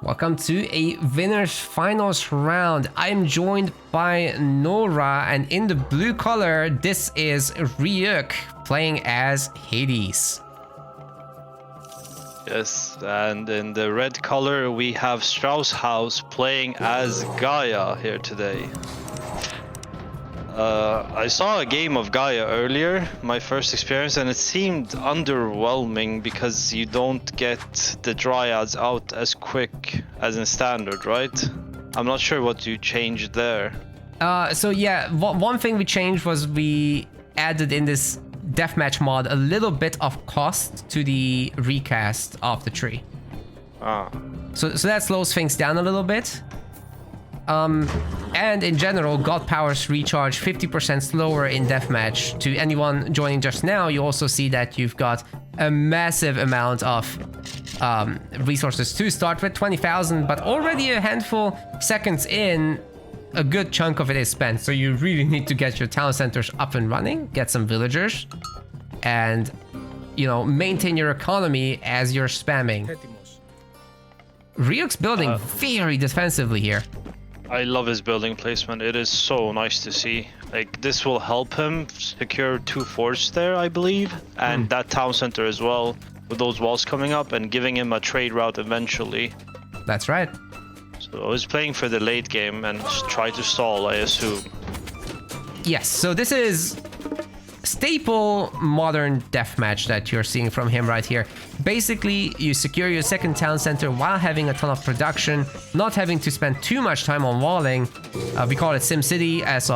Welcome to a winners finals round. I'm joined by Nora, and in the blue color, this is Ryuk playing as Hades. Yes, and in the red color, we have Strausshaus playing as Gaia here today. I saw a game of Gaia earlier, my first experience, and it seemed underwhelming because you don't get the dryads out as quick as in standard, right? I'm not sure what you changed there. So yeah, one thing we changed was we added in this Deathmatch mod a little bit of cost to the recast of the tree. So that slows things down a little bit. And in general, God powers recharge 50% slower in Deathmatch. To anyone joining just now, you also see that you've got a massive amount of resources to start with, 20,000, but already a handful seconds in, a good chunk of it is spent. So you really need to get your town centers up and running, get some villagers, and, you know, maintain your economy as you're spamming. Ryuk's building very defensively here. I love his building placement. It is so nice to see. Like, this will help him secure 2 forts there, I believe, and that town center as well, with those walls coming up and giving him a trade route eventually. That's right. So I was playing for the late game and try to stall, I assume. Yes, so this is staple modern deathmatch that you're seeing from him right here. Basically, you secure your second town center while having a ton of production, not having to spend too much time on walling. We call it SimCity as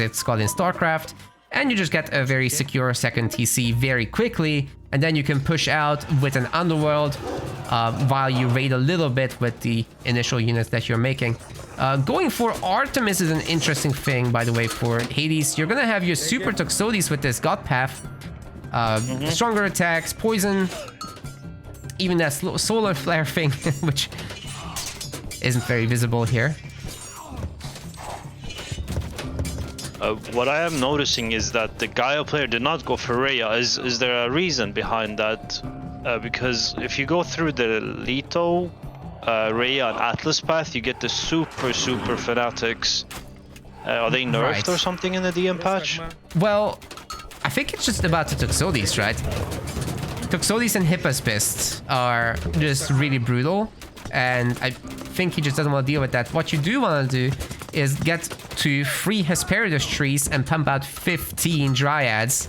it's called in StarCraft, and you just get a very secure second TC very quickly, and then you can push out with an underworld while you raid a little bit with the initial units that you're making. Going for Artemis is an interesting thing, by the way, for Hades. You're gonna have your super Toxotes with this God Path. Stronger attacks, poison, even that solar flare thing, which isn't very visible here. What I am noticing is that the Gaia player did not go for Rhea. Is there a reason behind that? Because if you go through the Leto, Rhea and Atlas path, you get the super fanatics. Are they nerfed or something in the DM patch? Well, I think it's just about the Toxotes, right? Toxotes and Hippospist are just really brutal, and I think he just doesn't want to deal with that. What you do want to do is get to 3 Hesperides trees and pump out 15 Dryads,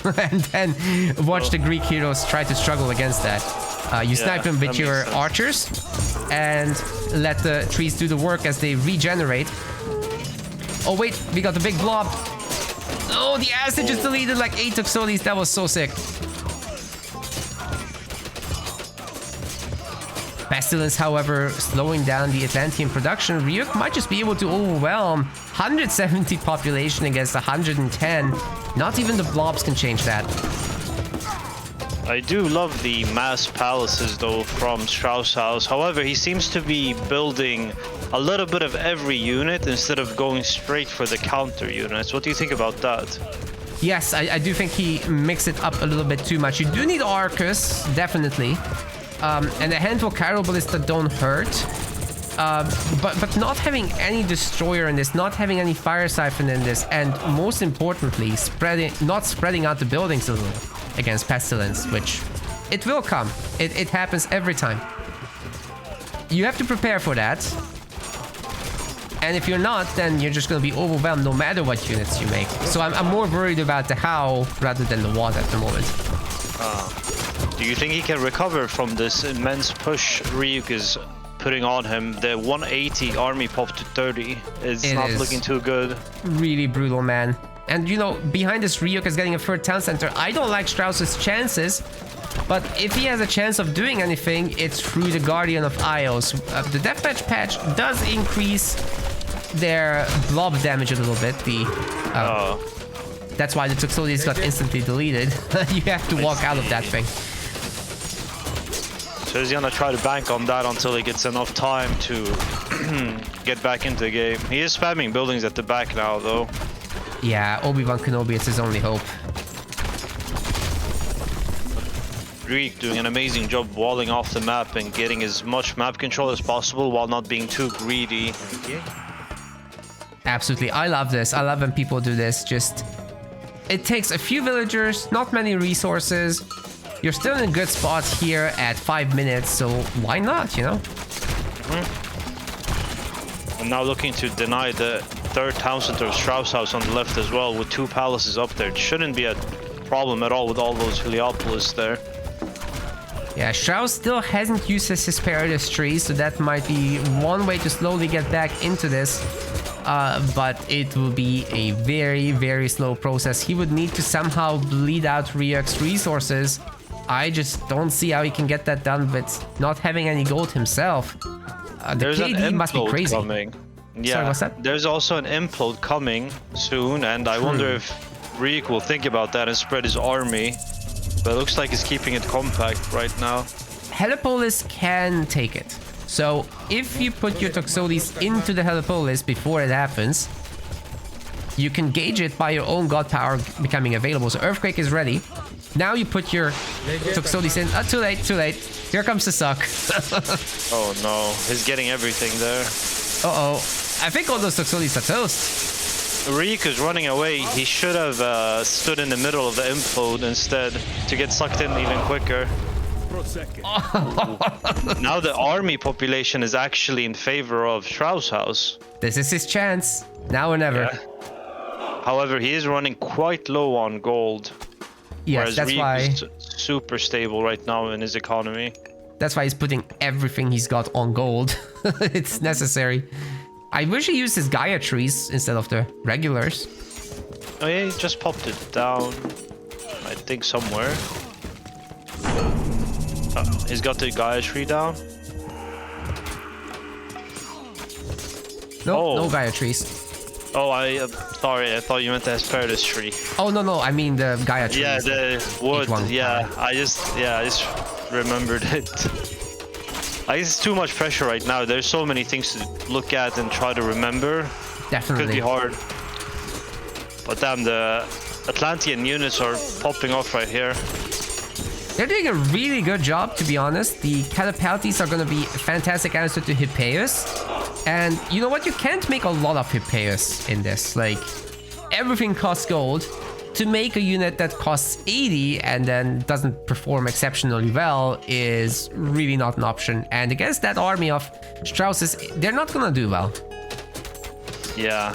and then watch the Greek heroes try to struggle against that. You snipe them with your archers and let the trees do the work as they regenerate. Oh wait, we got the big blob. Oh, the acid just deleted like 8 Toxotes. That was so sick. Pestilence, however, slowing down the Atlantean production. Ryuk might just be able to overwhelm 170 population against 110. Not even the blobs can change that. I do love the mass palaces though from Strausshaus. However, he seems to be building a little bit of every unit instead of going straight for the counter units. What do you think about that? Yes, I do think he mixed it up a little bit too much. You do need Arcus, definitely. And a handful Chiral Ballista don't hurt. But not having any Destroyer in this, not having any Fire Siphon in this, and most importantly, not spreading out the buildings a little against Pestilence, which it will come. It happens every time. You have to prepare for that. And if you're not, then you're just going to be overwhelmed no matter what units you make. So I'm more worried about the how rather than the what at the moment. Do you think he can recover from this immense push Ryuk is putting on him? The 180 army pop to 30 is not looking too good. Really brutal, man. And you know, behind this, Ryuk is getting a third town center. I don't like Strauss's chances, but if he has a chance of doing anything, it's through the Guardian of Isles. The Deathmatch patch does increase their blob damage a little bit. That's why the Toxotes got instantly deleted. You have to walk out of that thing. So he's gonna try to bank on that until he gets enough time to get back into the game. He is spamming buildings at the back now, though. Yeah, Obi-Wan Kenobi is his only hope. Ryuk doing an amazing job walling off the map and getting as much map control as possible while not being too greedy. Absolutely. I love this. I love when people do this. Just, it takes a few villagers, not many resources. You're still in a good spot here at 5 minutes, so why not, you know? I'm now looking to deny the third town center of Strausshaus on the left as well, with 2 palaces up there. It shouldn't be a problem at all with all those Heliopolis there. Yeah, Strauss still hasn't used his Hesperides tree, so that might be one way to slowly get back into this. But it will be a very, very slow process. He would need to somehow bleed out Ryuk's resources. I just don't see how he can get that done with not having any gold himself. There's an KD must be implode crazy. coming. Yeah, Sorry, what's that? There's also an implode coming soon, and I wonder if Ryuk will think about that and spread his army. But it looks like he's keeping it compact right now. Heliopolis can take it. So if you put your Toxotes into the Heliopolis before it happens, you can gauge it by your own god power becoming available. So Earthquake is ready. Now you put your Toxotes in. Too late, too late. Here comes the suck. Oh no, he's getting everything there. Uh-oh. I think all those Toxotes are toast. Ryuk is running away. He should have stood in the middle of the implode instead to get sucked in even quicker. Now the army population is actually in favor of Strausshaus. This is his chance. Now or never. Yeah. However, he is running quite low on gold. Yes, whereas that's Ryuk why. is super stable right now in his economy. That's why he's putting everything he's got on gold. It's necessary. I wish he used his Gaia trees instead of the regulars. Oh yeah, he just popped it down. I think somewhere. He's got the Gaia tree down. No, Oh. no Gaia trees. Oh, sorry, I thought you meant the Hesperides tree. Oh no, I mean the Gaia trees. Yeah, the wood. one. Yeah, I just remembered it. I guess it's too much pressure right now. There's so many things to look at and try to remember. Definitely. Could be hard. But damn, the Atlantean units are popping off right here. They're doing a really good job, to be honest. The Catapultes are going to be a fantastic answer to Hippeus. And you know what? You can't make a lot of Hippeus in this. Like, everything costs gold. To make a unit that costs 80 and then doesn't perform exceptionally well is really not an option. And against that army of Strausses, they're not going to do well. Yeah.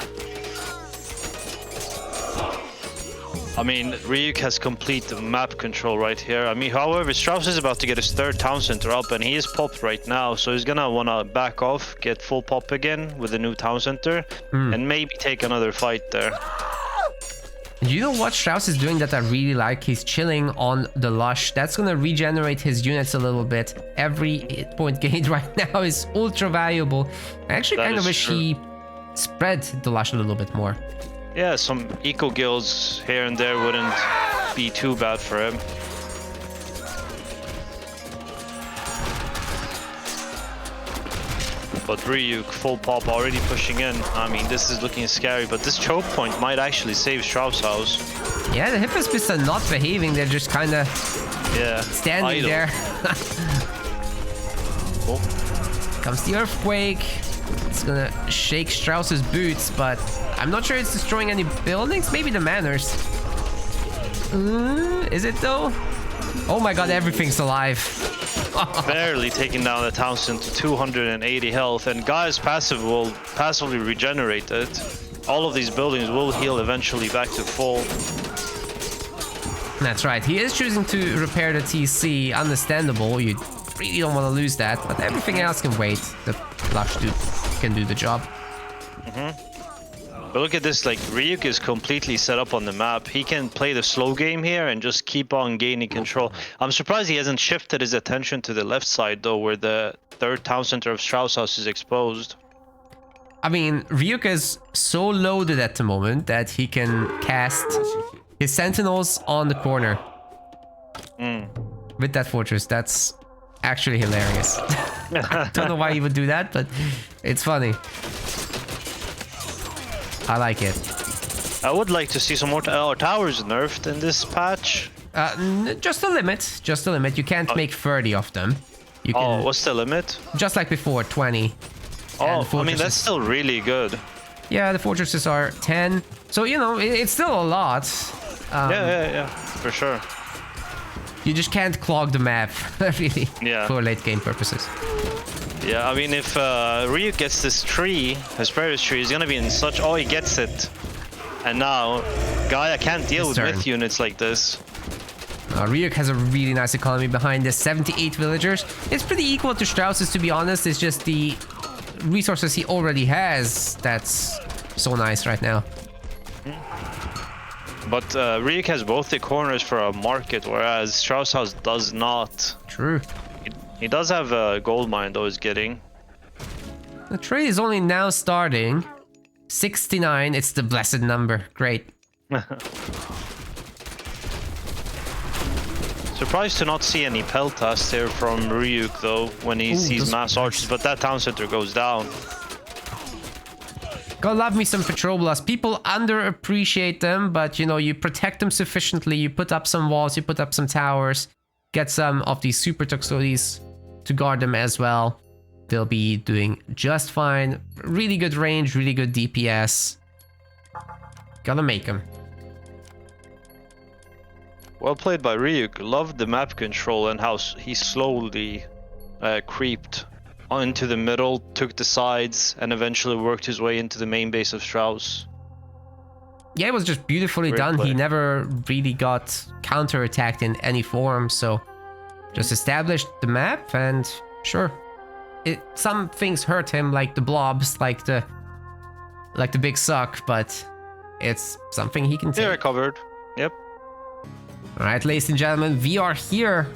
I mean, Ryuk has complete map control right here. I mean, however, Strauss is about to get his third town center up, and he is popped right now, so he's gonna wanna back off, get full pop again with the new town center, and maybe take another fight there. You know what Strauss is doing that I really like? He's chilling on the Lush. That's gonna regenerate his units a little bit. Every hit point gained right now is ultra valuable. I actually kind of wish he spread the Lush a little bit more. Yeah, some eco guilds here and there wouldn't be too bad for him. But Ryuk, full pop, already pushing in. I mean, this is looking scary, but this choke point might actually save Strausshaus. Yeah, the Hippospis are not behaving. They're just kind of standing idle. there. Oh. Comes the Earthquake. It's gonna shake Strauss's boots, but I'm not sure it's destroying any buildings. Maybe the manors. Is it though? Oh my god, everything's alive. Barely taking down the town center to 280 health, and Gaia's passive will passively regenerate it. All of these buildings will heal eventually back to full. That's right. He is choosing to repair the TC. Understandable. You really don't want to lose that, but everything else can wait. The Lush dude can do the job. But look at this, like, Ryuk is completely set up on the map. He can play the slow game here and just keep on gaining control. I'm surprised he hasn't shifted his attention to the left side, though, where the third town center of Strausshaus is exposed. I mean, Ryuk is so loaded at the moment that he can cast his sentinels on the corner with that fortress. That's actually hilarious. I don't know why he would do that, but it's funny. I like it. I would like to see some more towers nerfed in this patch. Just a limit. Just a limit. You can't make 30 of them. You can, what's the limit? just like before, 20. Oh, I mean, that's still really good. Yeah, the fortresses are 10. So, you know, it's still a lot. Yeah, for sure. You just can't clog the map, really, for late game purposes. Yeah, I mean, if Ryuk gets this tree, his previous tree, he's gonna be in such... Oh, he gets it. And now, Gaia can't deal with myth units like this. Ryuk has a really nice economy behind this. 78 villagers. It's pretty equal to Strauss's, to be honest. It's just the resources he already has that's so nice right now. But Ryuk has both the corners for a market, whereas Strausshaus does not. True. He does have a gold mine, though, he's getting. The trade is only now starting. 69, it's the blessed number. Great. Surprised to not see any peltas here from Ryuk, though, when he sees mass archers, but that town center goes down. God love me some Petroblas. People underappreciate them, but you know, you protect them sufficiently, you put up some walls, you put up some towers, get some of these super Toxotes to guard them as well. They'll be doing just fine. Really good range, really good DPS. Gotta make them. Well played by Ryuk. Loved the map control and how he slowly creeped into the middle, took the sides, and eventually worked his way into the main base of Strauss. Yeah, it was just beautifully done. He never really got counterattacked in any form, so just established the map, and sure, some things hurt him, like the blobs, like the big suck, but it's something he can take. He recovered. Yep. All right, ladies and gentlemen, we are here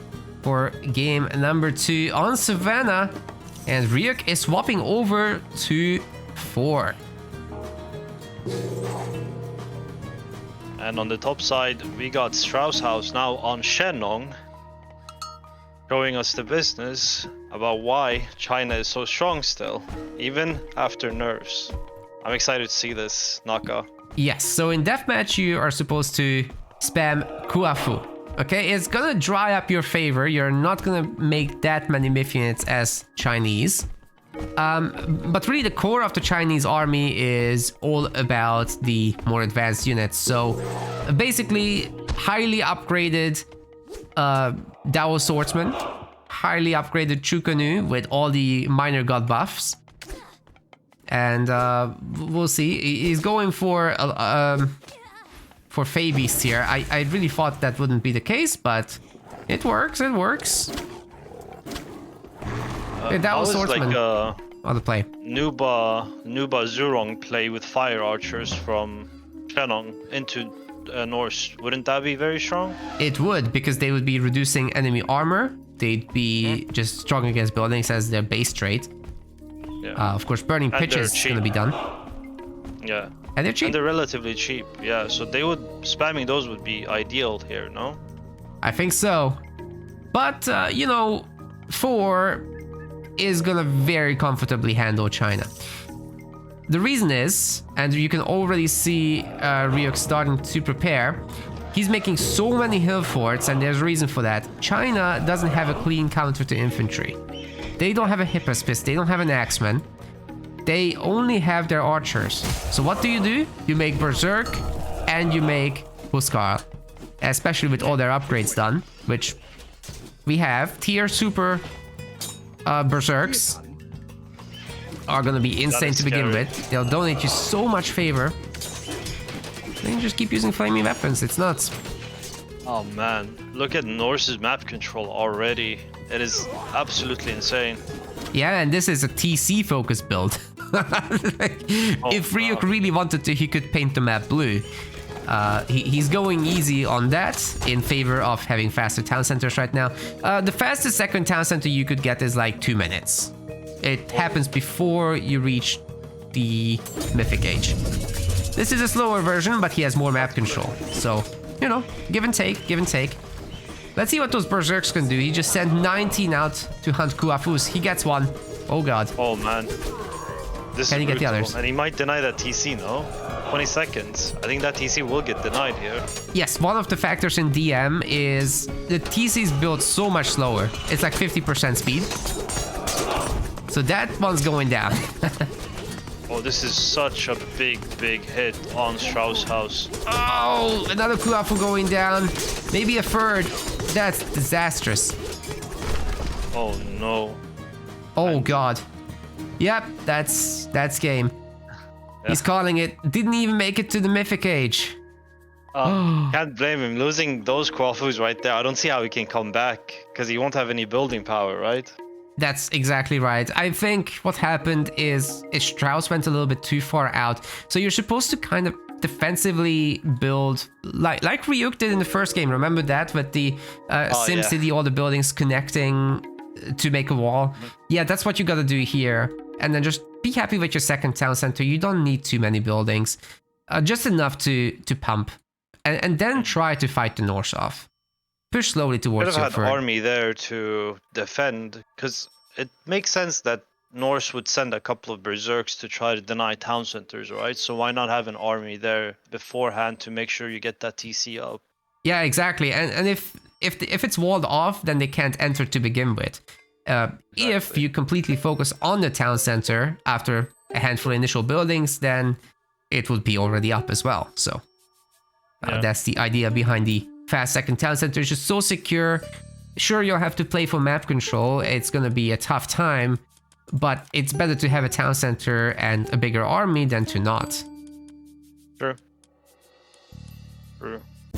for game number 2 on Savannah, and Ryuk is swapping over to 4. And on the top side, we got Strausshaus now on Shenong, showing us the business about why China is so strong still, even after nerfs. I'm excited to see this, Naka. Yes, so in Deathmatch, you are supposed to spam Kuafu. Okay, it's gonna dry up your favor. You're not gonna make that many myth units as Chinese. But really the core of the Chinese army is all about the more advanced units. So basically highly upgraded Dao swordsman, highly upgraded Chukanu with all the minor god buffs. And we'll see. He's going for Fey Beasts here. I really thought that wouldn't be the case, but it works, it works. That was swordsman on the play. Nuba Zurong play with fire archers from Shenong into Norse. Wouldn't that be very strong? It would, because they would be reducing enemy armor. They'd be just strong against buildings as their base trait. Yeah. Of course, burning pitches is gonna be done. Yeah. And they're cheap. And they're relatively cheap. Yeah, so spamming those would be ideal here, no? I think so. But, you know, 4 is gonna very comfortably handle China. The reason is, and you can already see Ryuk starting to prepare, he's making so many hill forts, and there's a reason for that. China doesn't have a clean counter to infantry. They don't have a Hippospis, they don't have an Axeman. They only have their archers. So what do? You make Berserk and you make Huskar. Especially with all their upgrades done, which we have. Tier super Berserks are gonna be insane to begin with. They'll donate you so much favor. Then you just keep using flaming weapons. It's nuts. Oh man, look at Norse's map control already. It is absolutely insane. Yeah, and this is a TC focused build. If Ryuk really wanted to, he could paint the map blue. He's going easy on that in favor of having faster town centers right now. The fastest second town center you could get is like 2 minutes. It happens before you reach the mythic age. This is a slower version, but he has more map control. So, you know, give and take, give and take. Let's see what those Berserks can do. He just sent 19 out to hunt Kuafus. He gets one. Oh god. Oh man. This can he get the others? And he might deny that TC, no? 20 seconds. I think that TC will get denied here. Yes, one of the factors in DM is the TC is built so much slower. It's like 50% speed. So that one's going down. Oh, this is such a big hit on Strausshaus. Oh, another Kuafu going down. Maybe a third. That's disastrous. Oh no. Oh god. Yep, that's game. Yeah. He's calling it. Didn't even make it to the Mythic Age. Can't blame him. Losing those Quafus right there, I don't see how he can come back, because he won't have any building power, right? That's exactly right. I think what happened is Strauss went a little bit too far out. So you're supposed to kind of defensively build like Ryuk did in the first game. Remember that with the SimCity, all the buildings connecting to make a wall? Yeah, that's what you gotta do here. And then just be happy with your second town center. You don't need too many buildings. Just enough to pump. And then try to fight the Norse off. Push slowly towards Could your have had army there to defend, because it makes sense that Norse would send a couple of berserks to try to deny town centers, right? So why not have an army there beforehand to make sure you get that TC up? Yeah, exactly. And if it's walled off, then they can't enter to begin with. If you completely focus on the town center after a handful of initial buildings, then it would be already up as well. So that's the idea behind the fast second town center. It's just so secure. Sure, you'll have to play for map control. It's going to be a tough time, but it's better to have a town center and a bigger army than to not. True.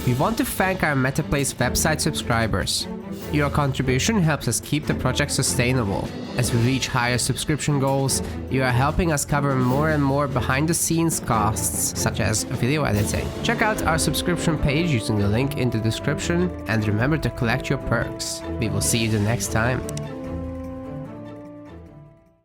We want to thank our MetaPlace website subscribers. Your contribution helps us keep the project sustainable. As we reach higher subscription goals, you are helping us cover more and more behind-the-scenes costs, such as video editing. Check out our subscription page using the link in the description, and remember to collect your perks. We will see you the next time.